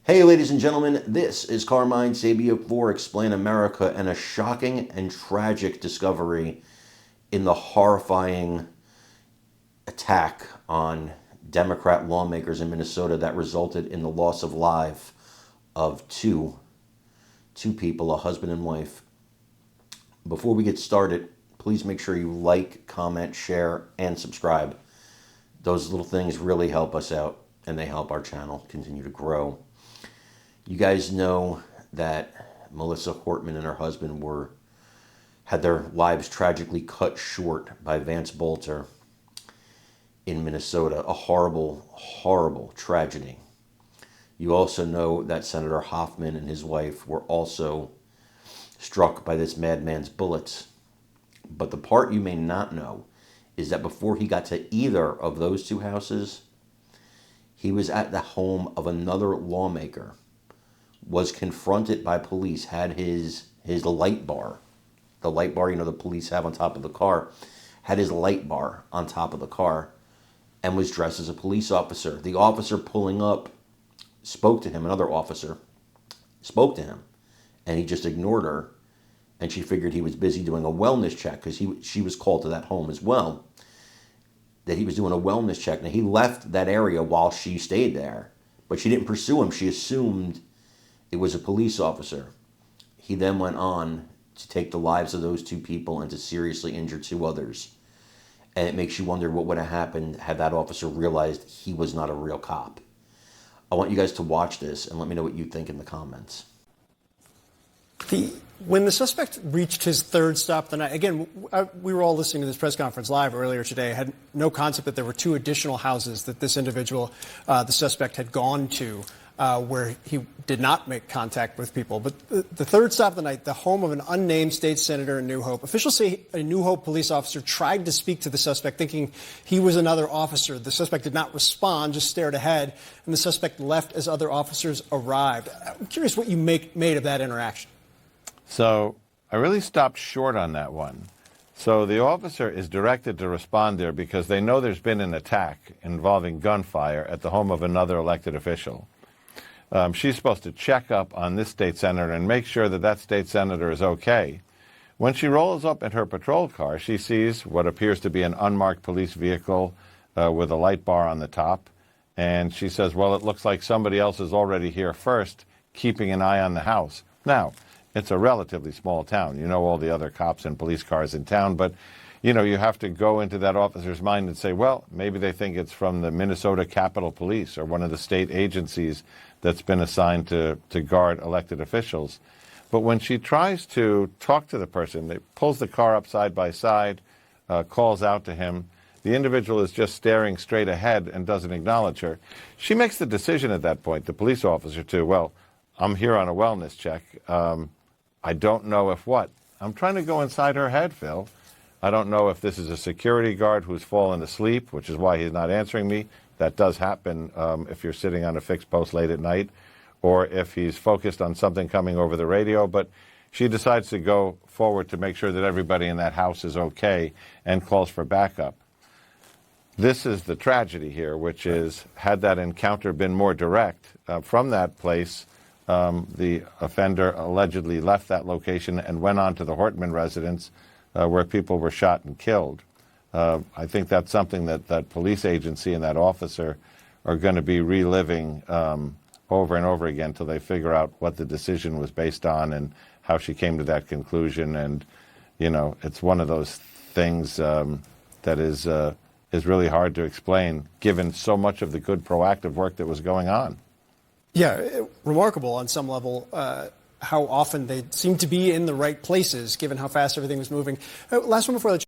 Hey, ladies and gentlemen, this is Carmine Sabia for Explain America and a shocking and tragic discovery in the horrifying attack on Democrat lawmakers in Minnesota that resulted in the loss of life of two people, a husband and wife. Before we get started, please make sure you like, comment, share, and subscribe. Those little things really help us out, and they help our channel continue to grow. You guys know that Melissa Hortman and her husband had their lives tragically cut short by Vance Bolter in Minnesota. A horrible, horrible tragedy. You also know that Senator Hoffman and his wife were also struck by this madman's bullets. But the part you may not know is that before he got to either of those two houses, he was at the home of another lawmaker, was confronted by police, had his light bar, the light bar, the police have on top of the car, had his light bar on top of the car, and was dressed as a police officer. The officer pulling up spoke to him, another officer spoke to him, and he just ignored her, and she figured he was busy doing a wellness check, because she was called to that home as well, that he was doing a wellness check. Now, he left that area while she stayed there, but she didn't pursue him. She assumed it was a police officer. He then went on to take the lives of those two people and to seriously injure two others. And it makes you wonder what would have happened had that officer realized he was not a real cop. I want you guys to watch this and let me know what you think in the comments. When the suspect reached his third stop the night, again, we were all listening to this press conference live earlier today. I had no concept that there were two additional houses that this individual, the suspect, had gone to where he did not make contact with people. But the third stop of the night, the home of an unnamed state senator in New Hope. Officials say a New Hope police officer tried to speak to the suspect, thinking he was another officer. The suspect did not respond, just stared ahead, and the suspect left as other officers arrived. I'm curious what you made of that interaction. So I really stopped short on that one. So the officer is directed to respond there because they know there's been an attack involving gunfire at the home of another elected official. She's supposed to check up on this state senator and make sure that that state senator is okay. When she rolls up in her patrol car, she sees what appears to be an unmarked police vehicle with a light bar on the top. And she says, well, it looks like somebody else is already here first, keeping an eye on the house. Now, it's a relatively small town. You know all the other cops and police cars in town, but you have to go into that officer's mind and say, well, maybe they think it's from the Minnesota Capitol Police or one of the state agencies that's been assigned to guard elected officials. But when she tries to talk to the person, they pulls the car up side by side, calls out to him. The individual is just staring straight ahead and doesn't acknowledge her. She makes the decision at that point, the police officer, to, well, I'm here on a wellness check. I don't know if what. I'm trying to go inside her head, Phil. I don't know if this is a security guard who's fallen asleep, which is why he's not answering me. That does happen if you're sitting on a fixed post late at night, or if he's focused on something coming over the radio. But she decides to go forward to make sure that everybody in that house is okay and calls for backup. This is the tragedy here, which is, had that encounter been more direct, from that place, the offender allegedly left that location and went on to the Hortman residence where people were shot and killed. I think that's something that police agency and that officer are going to be reliving over and over again till they figure out what the decision was based on and how she came to that conclusion. And, it's one of those things that is really hard to explain, given so much of the good proactive work that was going on. Yeah, remarkable on some level how often they seem to be in the right places, given how fast everything was moving. Last one before I let you